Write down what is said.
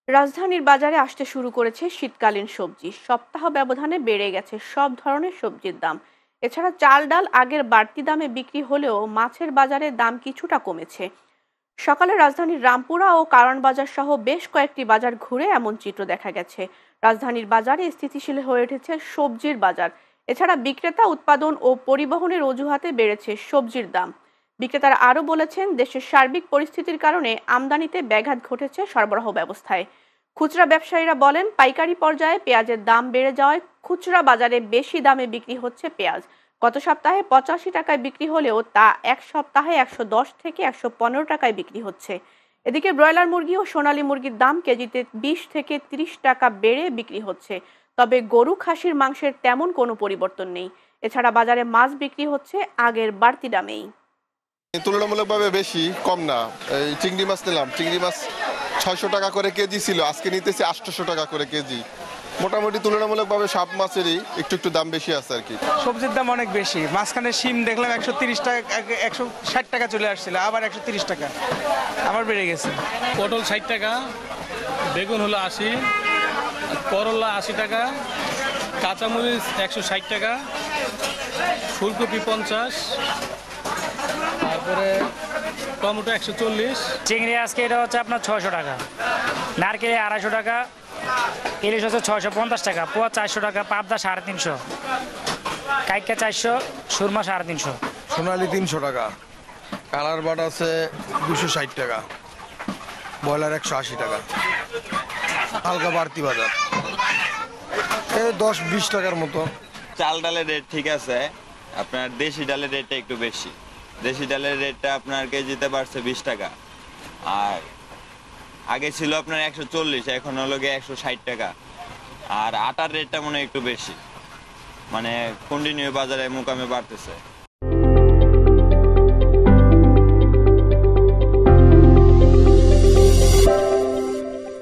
রাজধানীর বাজারে আসতে শুরু করেছে শীতকালীন সবজি। সপ্তাহ ব্যবধানে বেড়ে গেছে সব ধরনের সবজির দাম। এছাড়া চাল ডাল আগের বাড়তি দামে বিক্রি হলেও মাছের বাজারে দাম কিছুটা কমেছে। সকালে রাজধানীর রামপুরা ও কারণ বাজার সহ বেশ কয়েকটি বাজার ঘুরে এমন চিত্র দেখা গেছে। রাজধানীর বাজারে স্থিতিশীল হয়ে উঠেছে সবজির বাজার। এছাড়া বিক্রেতা উৎপাদন ও পরিবহনের অজুহাতে বেড়েছে সবজির দাম। বিক্রেতারা আরও বলেছেন, দেশের সার্বিক পরিস্থিতির কারণে আমদানিতে ব্যাঘাত ঘটেছে সরবরাহ ব্যবস্থায়। খুচরা ব্যবসায়ীরা বলেন, পাইকারি পর্যায়ে পেঁয়াজের দাম বেড়ে যাওয়ায় খুচরা বাজারে বেশি দামে বিক্রি হচ্ছে পেঁয়াজ। গত সপ্তাহে 85 টাকায় বিক্রি হলেও তা এক সপ্তাহে 110 থেকে 115 টাকায় বিক্রি হচ্ছে। এদিকে ব্রয়লার মুরগি ও সোনালী মুরগির দাম কেজিতে 20 থেকে 30 টাকা বেড়ে বিক্রি হচ্ছে। তবে গরু খাসির মাংসের তেমন কোনো পরিবর্তন নেই। এছাড়া বাজারে মাছ বিক্রি হচ্ছে আগের বাড়তি দামেই। তুলনামূলকভাবে বেশি, কম না। এই চিংড়ি মাছ নিলাম, চিংড়ি মাছ 600 টাকা করে কেজি ছিল, আজকে নিতেছি 800 টাকা করে কেজি। মোটামুটি তুলনামূলকভাবে সব মাছেরই একটু একটু দাম বেশি আছে আর কি। সবজির দাম অনেক বেশি। মাঝখানে শিম দেখলাম 130 টাকা, 160 টাকা চলে আসছিল, আবার 130 টাকা আবার বেড়ে গেছে। পটল 60 টাকা, বেগুন হলো 80, করলা 80 টাকা, কাঁচামরিচ 160 টাকা, ফুলকপি 50, তারপরে টমেটো 140। চিংড়ি আজকে এটা হচ্ছে আপনার 600 টাকা, নারকেল 250 টাকা, ইলিশ হচ্ছে 650 টাকা, পোয়া 400 টাকা, পাবদা 350, কাইকা 400, সুরমা 350। সোনালি 300 টাকা, কালার বাট আছে 260 টাকা, ব্রয়লার 180 টাকা। হালকা বাড়তি বাজার, এই 10-20 টাকার মতো। চাল ডালের রেট ঠিক আছে, আপনার দেশি ডালের রেটটা একটু বেশি। দেশি ডালের রেটটা আপনার কেজিতে বাড়ছে 20 টাকা, আর আগে ছিল আপনার 140, এখন হলো গিয়ে 160 টাকা। আর আটার রেটটা মনে হয় একটু বেশি, মানে কন্টিনিউ বাজারে মোকামে বাড়তেছে।